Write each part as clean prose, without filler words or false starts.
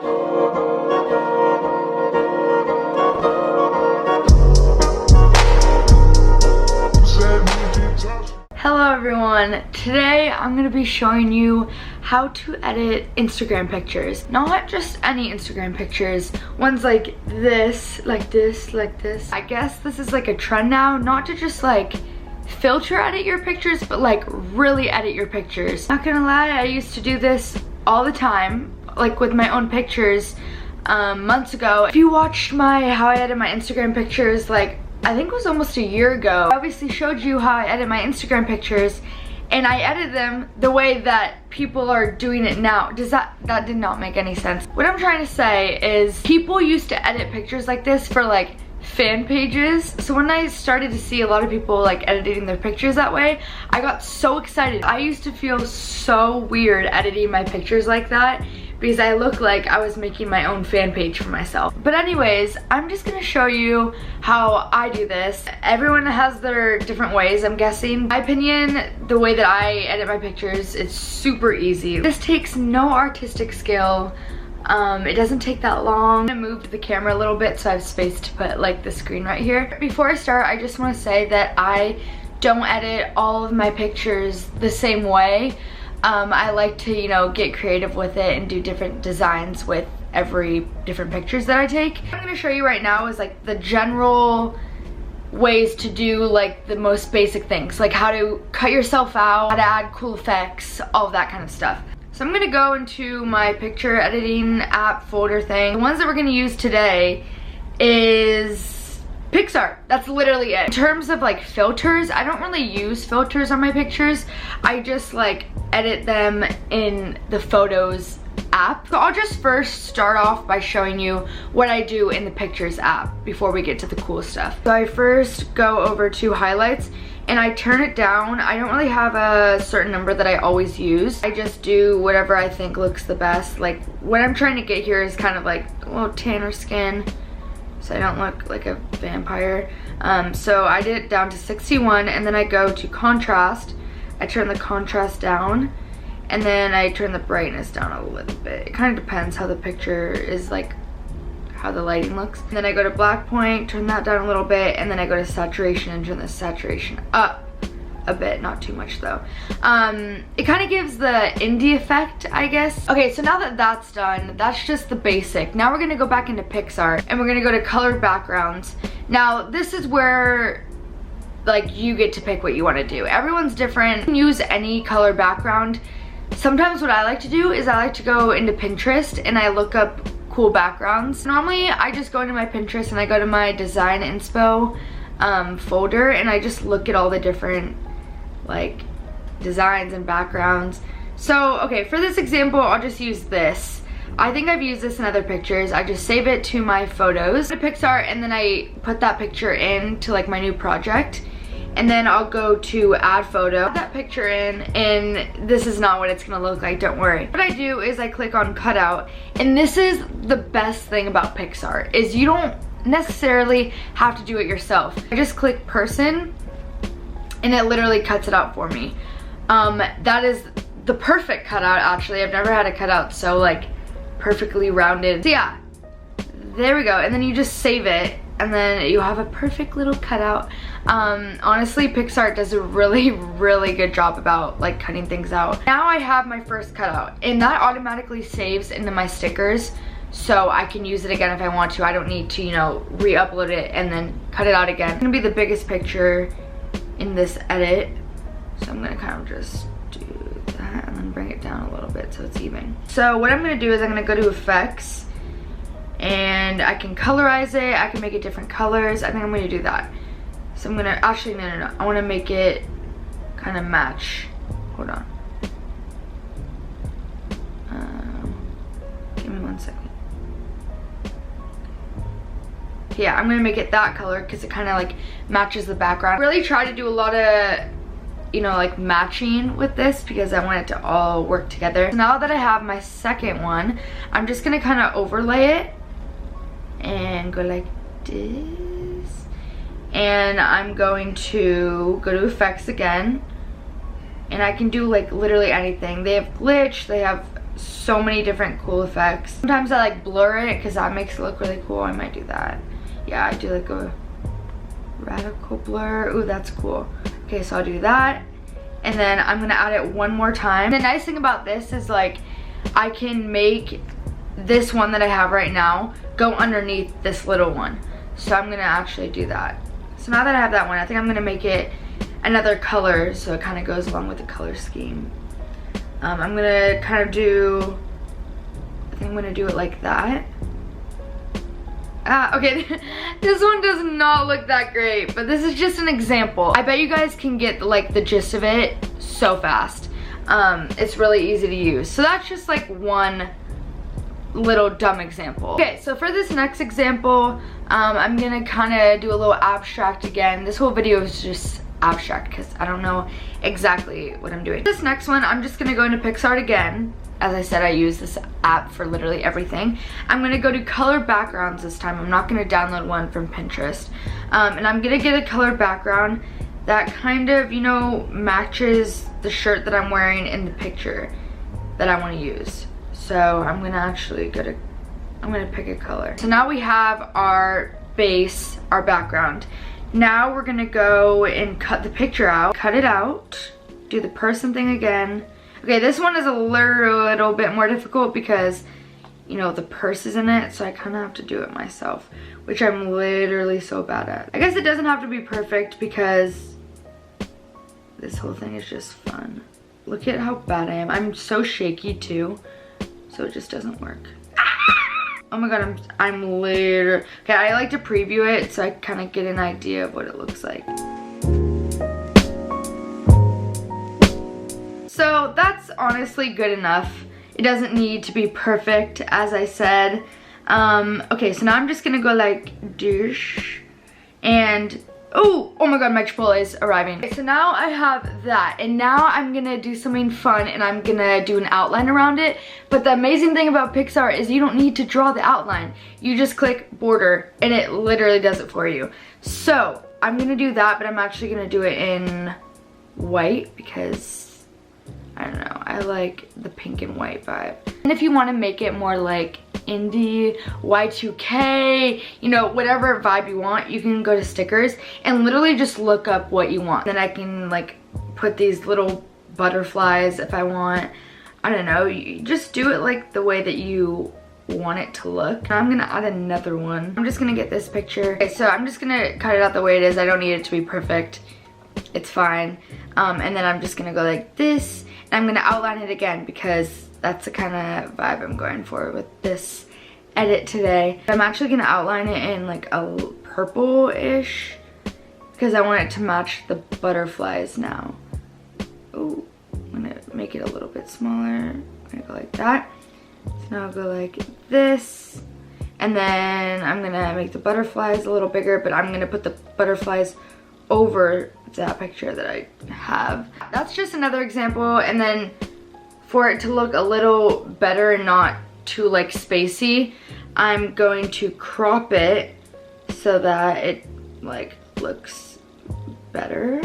Hello everyone, today I'm going to be showing you how to edit Instagram pictures. Not just any Instagram pictures, ones like this, like this, like this. I guess this is like a trend now, not to just like filter edit your pictures, but like really edit your pictures. Not gonna lie, I used to do this all the time, like with my own pictures months ago. If you watched my how I edit my Instagram pictures, like I think it was almost a year ago, I obviously showed you how I edit my Instagram pictures, and I edit them the way that people are doing it now. That did not make any sense. What I'm trying to say is people used to edit pictures like this for like fan pages. So when I started to see a lot of people like editing their pictures that way, I got so excited. I used to feel so weird editing my pictures like that because I looked like I was making my own fan page for myself. But anyways, I'm just gonna show you how I do this. Everyone has their different ways, I'm guessing. In my opinion, the way that I edit my pictures, it's super easy. This takes no artistic skill. It doesn't take that long. I moved the camera a little bit so I have space to put like the screen right here. Before I start, I just want to say that I don't edit all of my pictures the same way. I like to, you know, get creative with it and do different designs with every different pictures that I take. What I'm going to show you right now is like the general ways to do like the most basic things, like how to cut yourself out, how to add cool effects, all of that kind of stuff. So I'm gonna go into my picture editing app folder thing. The ones that we're gonna use today is picsart. That's literally it. In terms of like filters, I don't really use filters on my pictures. I just like edit them in the Photos app. So I'll just first start off by showing you what I do in the Pictures app before we get to the cool stuff. So I first go over to highlights and I turn it down. I don't really have a certain number that I always use. I just do whatever I think looks the best. Like what I'm trying to get here is kind of like a little tanner skin, so I don't look like a vampire. So I did it down to 61, and then I go to contrast. I turn the contrast down, and then I turn the brightness down a little bit. It kind of depends how the picture is, like how the lighting looks. And then I go to black point, turn that down a little bit, and then I go to saturation and turn the saturation up a bit, not too much though. It kind of gives the indie effect, I guess. Okay, so now that that's done, that's just the basic. Now we're gonna go back into picsart and we're gonna go to colored backgrounds. Now this is where like you get to pick what you want to do. Everyone's different. You can use any color background. Sometimes what I like to do is I like to go into Pinterest and I look up cool backgrounds. Normally I just go into my Pinterest and I go to my design inspo folder and I just look at all the different like designs and backgrounds. So okay, for this example I'll just use this. I think I've used this in other pictures. I just save it to my photos, to picsart, and then I put that picture into like my new project. And then I'll go to add photo, add that picture in, and this is not what it's gonna look like, don't worry. What I do is I click on cutout, and this is the best thing about picsart, is you don't necessarily have to do it yourself. I just click person, and it literally cuts it out for me. That is the perfect cutout, actually. I've never had a cutout so like perfectly rounded. So yeah, there we go, and then you just save it, and then you have a perfect little cutout. Honestly, picsart does a really good job about like cutting things out. Now I have my first cutout, and that automatically saves into my stickers, so I can use it again if I want to. I don't need to, you know, re-upload it and then cut it out again. It's gonna be the biggest picture in this edit, so I'm gonna kind of just do that and then bring it down a little bit so it's even. So what I'm gonna do is I'm gonna go to effects, and I can colorize it. I can make it different colors. I think I'm gonna do that. So I'm gonna, actually no. I wanna make it kind of match. Hold on. Give me 1 second. Yeah, I'm gonna make it that color because it kind of like matches the background. I really try to do a lot of, you know, like matching with this because I want it to all work together. So now that I have my second one, I'm just gonna kind of overlay it and go like this, and I'm going to go to effects again, and I can do like literally anything. They have glitch, they have so many different cool effects. Sometimes I like blur it because that makes it look really cool. I might do that. Yeah, I do like a radical blur. Ooh, that's cool. Okay, so I'll do that. And then I'm gonna add it one more time. The nice thing about this is like I can make this one that I have right now go underneath this little one. So I'm gonna actually do that. So now that I have that one, I think I'm gonna make it another color so it kind of goes along with the color scheme. I'm gonna kind of do, I think I'm gonna do it like that. Okay, this one does not look that great, but this is just an example. I bet you guys can get like the gist of it so fast. It's really easy to use. So that's just like one little dumb example. Okay, so for this next example, I'm gonna kind of do a little abstract again. This whole video is just abstract because I don't know exactly what I'm doing. This next one, I'm just gonna go into picsart again. As I said, I use this app for literally everything. I'm gonna go to color backgrounds this time. I'm not gonna download one from Pinterest. And I'm gonna get a color background that kind of, you know, matches the shirt that I'm wearing in the picture that I wanna use. So I'm gonna actually I'm gonna pick a color. So now we have our base, our background. Now we're gonna go and cut the picture out, cut it out, do the person thing again. Okay, this one is a little bit more difficult because, you know, the purse is in it, so I kind of have to do it myself, which I'm literally so bad at. I guess it doesn't have to be perfect because this whole thing is just fun. Look at how bad I am. I'm so shaky too, so it just doesn't work. Oh my god, I'm literally, okay, I like to preview it so I kind of get an idea of what it looks like. So that's honestly good enough. It doesn't need to be perfect, as I said. Okay, so now I'm just gonna go like douche and oh my god, my Chipotle is arriving. Okay, so now I have that, and now I'm gonna do something fun and I'm gonna do an outline around it. But the amazing thing about picsart is you don't need to draw the outline. You just click border and it literally does it for you. So I'm gonna do that, but I'm actually gonna do it in white because I don't know, I like the pink and white vibe. And if you want to make it more like indie, Y2K, you know, whatever vibe you want, you can go to stickers and literally just look up what you want. Then I can like put these little butterflies if I want. I don't know, you just do it like the way that you want it to look. Now I'm gonna add another one. I'm just gonna get this picture. Okay, so I'm just gonna cut it out the way it is. I don't need it to be perfect. It's fine. And then I'm just gonna go like this. And I'm gonna outline it again because that's the kind of vibe I'm going for with this edit today. I'm actually gonna outline it in like a purple-ish because I want it to match the butterflies now. Oh, I'm gonna make it a little bit smaller. I'm gonna go like that. So now I'll go like this. And then I'm gonna make the butterflies a little bigger, but I'm gonna put the butterflies over that picture that I have. That's just another example, and then for it to look a little better and not too like spacey, I'm going to crop it so that it like looks better.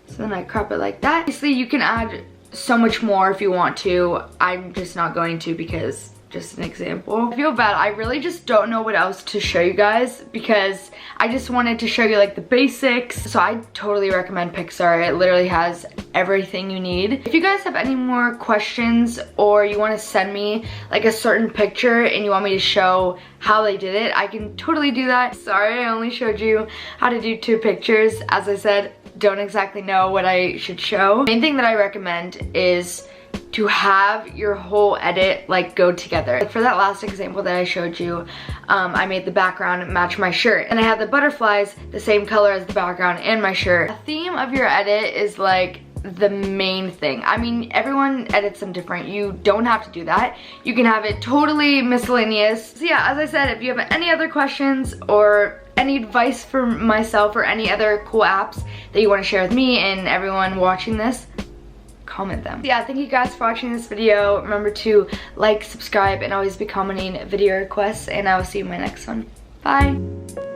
So then I crop it like that. Obviously you can add so much more if you want to. I'm just not going to because just an example. I feel bad. I really just don't know what else to show you guys because I just wanted to show you like the basics. So I totally recommend Picsart. It literally has everything you need. If you guys have any more questions or you want to send me like a certain picture and you want me to show how they did it, I can totally do that. Sorry, I only showed you how to do 2 pictures. As I said, don't exactly know what I should show. The main thing that I recommend is to have your whole edit like go together. Like for that last example that I showed you, I made the background match my shirt and I had the butterflies the same color as the background and my shirt. The theme of your edit is like the main thing. I mean, everyone edits them different. You don't have to do that. You can have it totally miscellaneous. So yeah, as I said, if you have any other questions or any advice for myself or any other cool apps that you want to share with me and everyone watching this, comment them. Yeah, thank you guys for watching this video. Remember to like, subscribe, and always be commenting video requests, and I will see you in my next one. Bye.